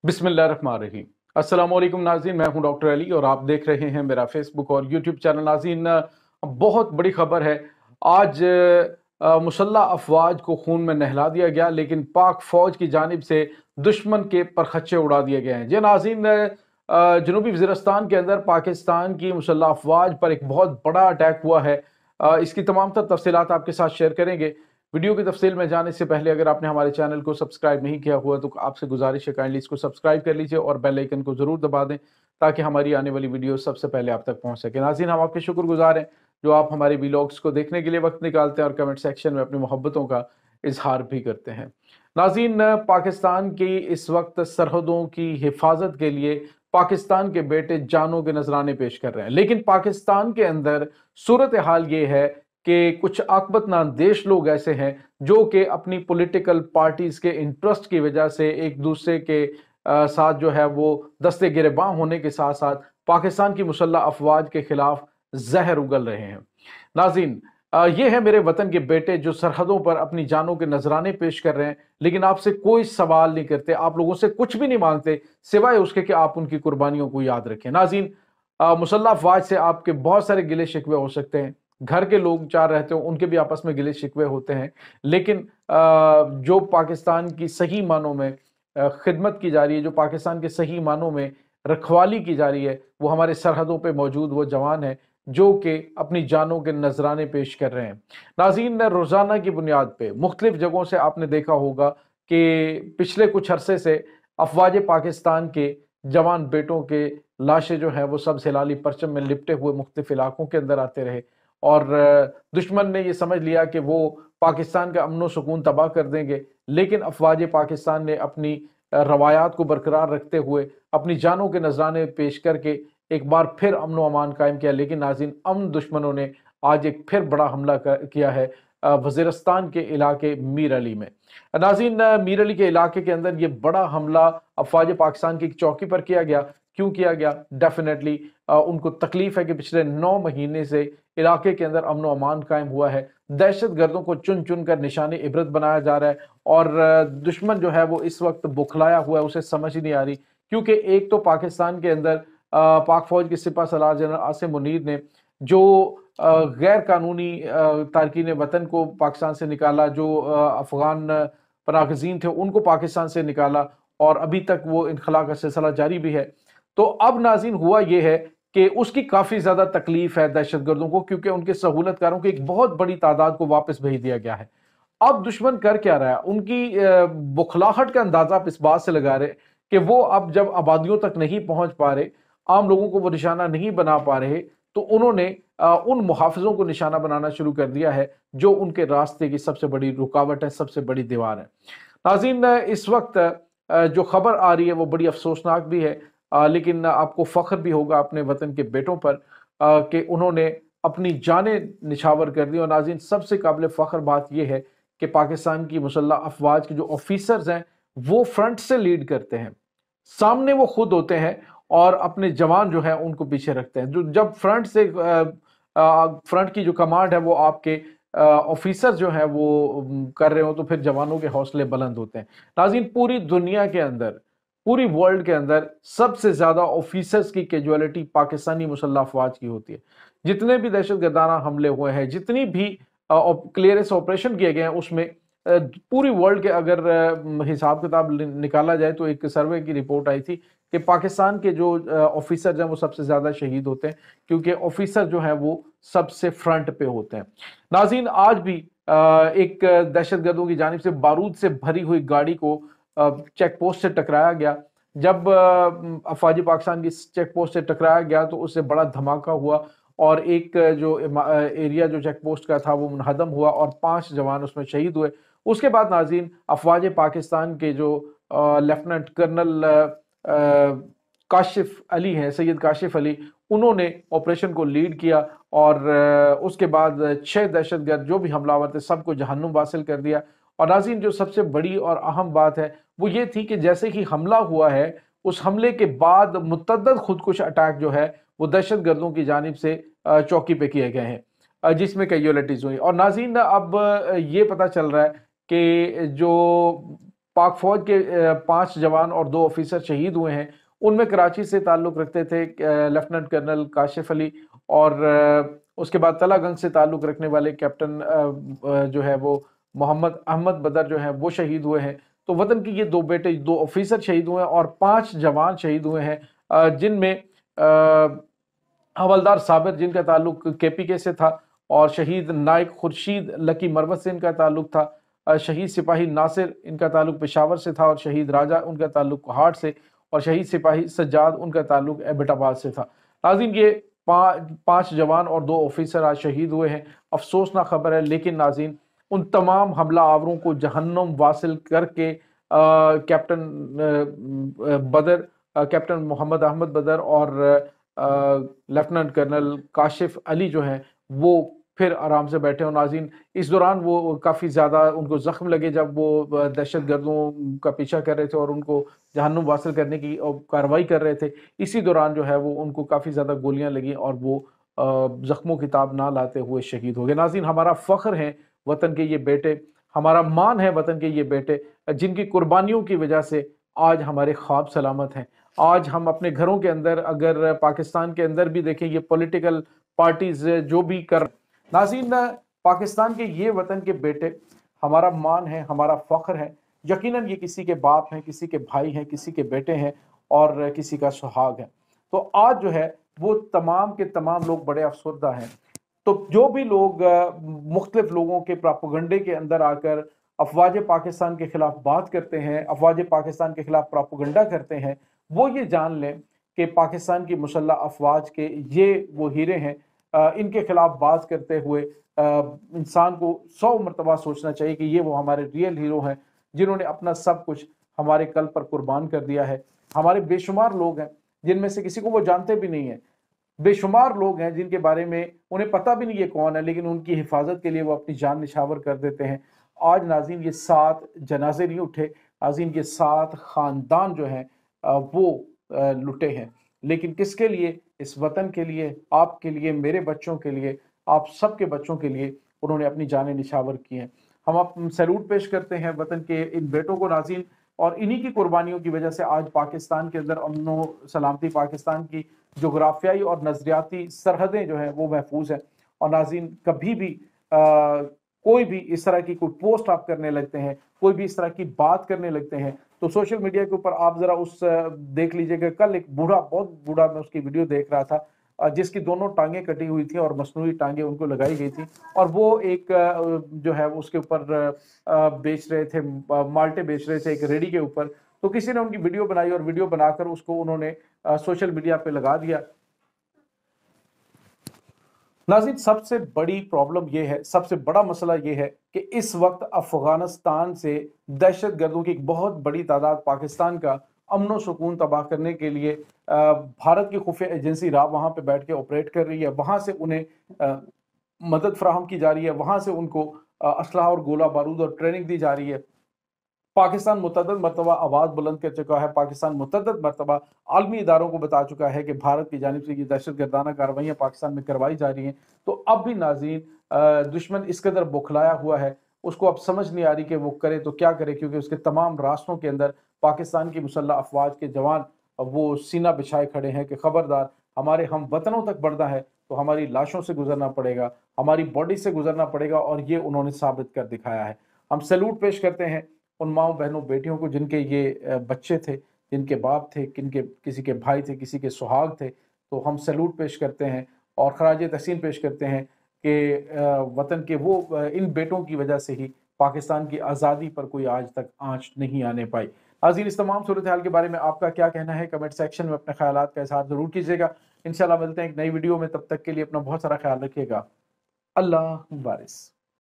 बिस्मिल्लाहिर्रहमानिर्रहीम। अस्सलाम वालेकुम नाज़रीन, मैं हूं डॉक्टर अली और आप देख रहे हैं मेरा फेसबुक और यूट्यूब चैनल। नाज़रीन, बहुत बड़ी खबर है। आज मुसल्लह अफवाज को खून में नहला दिया गया, लेकिन पाक फौज की जानिब से दुश्मन के परखच्चे उड़ा दिए गए हैं। जी नाज़रीन, जनूबी वज़ीरिस्तान के अंदर पाकिस्तान की मुसल्लह अफवाज पर एक बहुत बड़ा अटैक हुआ है। इसकी तमाम तर तफसीलात आपके साथ शेयर करेंगे। वीडियो की तफसील में जाने से पहले अगर आपने हमारे चैनल को सब्सक्राइब नहीं किया हुआ तो आपसे गुजारिश है काइंडली इसको सब्सक्राइब कर लीजिए और बेल आइकन को ज़रूर दबा दें ताकि हमारी आने वाली वीडियो सबसे पहले आप तक पहुंच सके। नाज़रीन, हम आपके शुक्रगुजार हैं जो आप हमारे वीलॉग्स को देखने के लिए वक्त निकालते हैं और कमेंट सेक्शन में अपनी मोहब्बतों का इजहार भी करते हैं। नाज़रीन, पाकिस्तान की इस वक्त सरहदों की हिफाजत के लिए पाकिस्तान के बेटे जानों के नजराने पेश कर रहे हैं, लेकिन पाकिस्तान के अंदर सूरत हाल ये है कि कुछ आकबतनादेश लोग ऐसे हैं जो कि अपनी पॉलिटिकल पार्टीज के इंटरेस्ट की वजह से एक दूसरे के साथ जो है वो दस्ते गिरेबां होने के साथ साथ पाकिस्तान की मुसल्लह अफवाज के खिलाफ जहर उगल रहे हैं। नाज़रीन, ये है मेरे वतन के बेटे जो सरहदों पर अपनी जानों के नजराने पेश कर रहे हैं, लेकिन आपसे कोई सवाल नहीं करते, आप लोगों से कुछ भी नहीं मांगते सिवाय उसके कि आप उनकी कुर्बानियों को याद रखें। नाज़रीन, मुसल्लह अफवाज से आपके बहुत सारे गिले शिकवे हो सकते हैं, घर के लोग चार रहते हो उनके भी आपस में गिले शिकवे होते हैं, लेकिन जो पाकिस्तान की सही मानों में खिदमत की जा रही है, जो पाकिस्तान के सही मानों में रखवाली की जा रही है, वो हमारे सरहदों पे मौजूद वो जवान है जो कि अपनी जानों के नजराने पेश कर रहे हैं। नाज़रीन, रोज़ाना की बुनियाद पे मुख्तलिफ जगहों से आपने देखा होगा कि पिछले कुछ अरसे से अफवाज पाकिस्तान के जवान बेटों के लाशें जो हैं वो सब हिलाली परचम में लिपटे हुए मुख्तलिफ इलाकों के अंदर आते रहे और दुश्मन ने ये समझ लिया कि वो पाकिस्तान का अमन व सुकून तबाह कर देंगे, लेकिन अफवाज पाकिस्तान ने अपनी रवायात को बरकरार रखते हुए अपनी जानों के नजराने पेश करके एक बार फिर अमन व अमान कायम किया। लेकिन नाज़रीन, अमन दुश्मनों ने आज एक फिर बड़ा हमला किया है वज़ीरिस्तान के इलाके मीर अली में। नाज़रीन, मीर अली के इलाके के अंदर ये बड़ा हमला अफवाज पाकिस्तान की एक चौकी पर किया गया। क्यों किया गया? डेफिनेटली उनको तकलीफ है कि पिछले 9 महीने से इलाके के अंदर अमन व अमान कायम हुआ है, दहशत गर्दों को चुन चुन कर निशाने इबरत बनाया जा रहा है और दुश्मन जो है वो इस वक्त बुखलाया हुआ है, उसे समझ ही नहीं आ रही। क्योंकि एक तो पाकिस्तान के अंदर पाक फौज के सिपा सलार जनरल आसिम मुनीर ने जो गैर कानूनी तारकीन वतन को पाकिस्तान से निकाला, जो अफगान पनागज़ीन थे उनको पाकिस्तान से निकाला और अभी तक वो इनखला का सिलसिला जारी भी है। तो अब नाज़रीन हुआ ये है कि उसकी काफ़ी ज़्यादा तकलीफ है दहशत गर्दों को, क्योंकि उनके सहूलतकारों की एक बहुत बड़ी तादाद को वापस भेज दिया गया है। अब दुश्मन कर क्या रहा है? उनकी बुखलाहट का अंदाजा आप इस बात से लगा रहे कि वो अब जब आबादियों तक नहीं पहुंच पा रहे, आम लोगों को वो निशाना नहीं बना पा रहे, तो उन्होंने उन मुहाफिजों को निशाना बनाना शुरू कर दिया है जो उनके रास्ते की सबसे बड़ी रुकावट है, सबसे बड़ी दीवार है। नाज़रीन, इस वक्त जो खबर आ रही है वो बड़ी अफसोसनाक भी है, लेकिन आपको फख्र भी होगा अपने वतन के बेटों पर कि उन्होंने अपनी जानें निछावर कर दी। और नाज़रीन, सबसे काबिल फ़ख्र बात यह है कि पाकिस्तान की मुसल्लह अफवाज के जो ऑफिसर्स हैं वो फ्रंट से लीड करते हैं, सामने वो खुद होते हैं और अपने जवान जो है उनको पीछे रखते हैं। जो जब फ्रंट से फ्रंट की जो कमांड है वो आपके ऑफिसर जो है वो कर रहे हो तो फिर जवानों के हौसले बुलंद होते हैं। नाज़रीन, पूरी दुनिया के अंदर, पूरी वर्ल्ड के अंदर सबसे ज्यादा ऑफिसर्स की कैजुअलिटी पाकिस्तानी मुसल्लह अफवाज की होती है। जितने भी दहशत गर्दाना हमले हुए हैं, जितनी भी क्लियरेंस ऑपरेशन किए गए हैं, उसमें पूरी वर्ल्ड के अगर हिसाब किताब निकाला जाए तो एक सर्वे की रिपोर्ट आई थी कि पाकिस्तान के जो ऑफिसर हैं वो सबसे ज्यादा शहीद होते हैं, क्योंकि ऑफिसर जो है वो सबसे फ्रंट पे होते हैं। नाज़रीन, आज भी एक दहशत गर्दों की जानिब से बारूद से भरी हुई गाड़ी को चेक पोस्ट से टकराया गया। जब अफवाज पाकिस्तान की चेक पोस्ट से टकराया गया तो उससे बड़ा धमाका हुआ और एक जो एरिया जो चेक पोस्ट का था वो मुनहदम हुआ और 5 जवान उसमें शहीद हुए। उसके बाद नाज़रीन, अफवाज पाकिस्तान के जो लेफ्टिनेंट कर्नल काशिफ अली हैं, सैयद काशिफ अली, उन्होंने ऑपरेशन को लीड किया और उसके बाद 6 दहशतगर्द जो भी हमलावर थे सबको जहन्नुम वासिल कर दिया। और नाज़रीन, जो सबसे बड़ी और अहम बात है वो ये थी कि जैसे ही हमला हुआ है उस हमले के बाद मुतअद्दिद खुदकुश अटैक जो है वो दहशत गर्दों की जानिब से चौकी पे किए गए हैं, जिसमें कैजुअलिटीज हुई। और नाज़रीन, अब ये पता चल रहा है कि जो पाक फौज के 5 जवान और 2 ऑफिसर शहीद हुए हैं। उनमें कराची से ताल्लुक़ रखते थे लेफ्टिनेंट कर्नल काशिफ अली, और उसके बाद तलागंज से ताल्लुक़ रखने वाले कैप्टन जो है वो मोहम्मद अहमद बदर जो है वो शहीद हुए हैं। तो वतन के ये 2 बेटे, 2 ऑफिसर शहीद हुए हैं और 5 जवान शहीद हुए हैं, जिनमें हवलदार साबिर जिनका ताल्लुक KPK से था, और शहीद नायक खुर्शीद लकी मरवत से इनका ताल्लुक था, शहीद सिपाही नासिर इनका ताल्लुक पेशावर से था, और शहीद राजा उनका ताल्लुक कोहाट से, और शहीद सिपाही सज्जाद उनका ताल्लुक एबटाबाद से था। नाज़रीन, ये 5 जवान और 2 ऑफिसर आज शहीद हुए हैं। अफसोसनाक खबर है, लेकिन नाज़रीन उन तमाम हमला आवरों को जहन्नुम वासिल करके कैप्टन मोहम्मद अहमद बदर और लेफ्टिनेंट कर्नल काशिफ अली जो हैं वो फिर आराम से बैठे। और नाज़रीन, इस दौरान वो काफ़ी ज़्यादा उनको ज़ख्म लगे जब वो दहशत गर्दों का पीछा कर रहे थे और उनको जहन्नुम वासिल करने की कार्रवाई कर रहे थे। इसी दौरान जो है वो उनको काफ़ी ज़्यादा गोलियां लगी और वो ज़ख्मों की ताब ना लाते हुए शहीद हो गए। नाज़रीन, हमारा फ़ख्र है वतन के ये बेटे, हमारा मान है वतन के ये बेटे, जिनकी कुर्बानियों की वजह से आज हमारे ख्वाब सलामत हैं। आज हम अपने घरों के अंदर, अगर पाकिस्तान के अंदर भी देखें, ये पॉलिटिकल पार्टीज जो भी कर, नाज़रीन पाकिस्तान के ये वतन के बेटे हमारा मान है, हमारा फ़ख्र है। यकीनन ये किसी के बाप हैं, किसी के भाई हैं, किसी के बेटे हैं और किसी का सुहाग है। तो आज जो है वो तमाम के तमाम लोग बड़े अफसरदा हैं। तो जो भी लोग मुख्तलिफ लोगों के प्रोपेगेंडे के अंदर आकर अफवाज पाकिस्तान के खिलाफ बात करते हैं, अफवाज पाकिस्तान के खिलाफ प्रोपेगेंडा करते हैं, वो ये जान लें कि पाकिस्तान की मुसल्लह अफवाज के ये वो हीरे हैं। इनके खिलाफ बात करते हुए इंसान को 100 मरतबा सोचना चाहिए कि ये वो हमारे रियल हीरो हैं, जिन्होंने अपना सब कुछ हमारे कल पर कुर्बान कर दिया है। हमारे बेशुमार लोग हैं जिनमें से किसी को वो जानते भी नहीं है, बेशुमार लोग हैं जिनके बारे में उन्हें पता भी नहीं है कौन है, लेकिन उनकी हिफाजत के लिए वो अपनी जान निछावर कर देते हैं। आज नाज़रीन ये 7 जनाजे नहीं उठे, नाज़रीन ये 7 ख़ानदान जो हैं वो लुटे हैं, लेकिन किसके लिए? इस वतन के लिए, आपके लिए, मेरे बच्चों के लिए, आप सबके बच्चों के लिए उन्होंने अपनी जानें निछावर की हैं। हम आप सैल्यूट पेश करते हैं वतन के इन बेटों को नाज़रीन, और इन्हीं की कुर्बानियों की वजह से आज पाकिस्तान के अंदर अमन व सलामती, पाकिस्तान की जोग्राफियाई और नज़रियाती सरहदें जो हैं वो महफूज हैं। और नाज़रीन, कभी भी कोई भी इस तरह की कोई पोस्ट आप करने लगते हैं, कोई भी इस तरह की बात करने लगते हैं, तो सोशल मीडिया के ऊपर आप ज़रा उस देख लीजिएगा, कल एक बूढ़ा, बहुत बूढ़ा, मैं उसकी वीडियो देख रहा था, जिसकी दोनों टांगें कटी हुई थी और मसनूई टांगें उनको लगाई गई थी, और वो एक जो है उसके ऊपर बेच रहे थे, माल्टे बेच रहे थे एक रेडी के ऊपर। तो किसी ने उनकी वीडियो बनाई और वीडियो बनाकर उसको उन्होंने सोशल मीडिया पे लगा दिया। नाज़रीन, सबसे बड़ी प्रॉब्लम ये है, सबसे बड़ा मसला ये है कि इस वक्त अफगानिस्तान से दहशत गर्दों की एक बहुत बड़ी तादाद पाकिस्तान का अमन सुकून तबाह करने के लिए भारत की खुफिया एजेंसी राव वहाँ पे बैठ के ऑपरेट कर रही है। वहाँ से उन्हें मदद फराहम की जा रही है, वहाँ से उनको असलहा और गोला बारूद और ट्रेनिंग दी जा रही है। पाकिस्तान मुतअद्दिद मरतबा आवाज़ बुलंद कर चुका है, पाकिस्तान मुतअद्दिद मरतबा आलमी इदारों को बता चुका है कि भारत की जानिब से ये दहशत गर्दाना कार्रवाइयाँ पाकिस्तान में करवाई जा रही हैं। तो अब भी नाज़रीन दुश्मन इस कदर बौखलाया हुआ है, उसको अब समझ नहीं आ रही कि वो करे तो क्या करे, क्योंकि उसके तमाम रास्तों के अंदर पाकिस्तान की मुसल्लह अफवाज के जवान वो सीना बिछाए खड़े हैं कि खबरदार, हमारे हम वतनों तक बढ़ना है तो हमारी लाशों से गुजरना पड़ेगा, हमारी बॉडी से गुजरना पड़ेगा, और ये उन्होंने साबित कर दिखाया है। हम सैल्यूट पेश करते हैं उन माओ बहनों बेटियों को जिनके ये बच्चे थे, जिनके बाप थे, किनके किसी के भाई थे, किसी के सुहाग थे। तो हम सैल्यूट पेश करते हैं और खराज तहसीन पेश करते हैं कि वतन के वो इन बेटों की वजह से ही पाकिस्तान की आज़ादी पर कोई आज तक आंच नहीं आने पाई। नाज़रीन, इस तमाम सूरत हाल के बारे में आपका क्या कहना है? कमेंट सेक्शन में अपने ख्यालात का इज़हार ज़रूर कीजिएगा। इंशाल्लाह मिलते हैं एक नई वीडियो में, तब तक के लिए अपना बहुत सारा ख्याल रखिएगा। अल्लाह वारिस।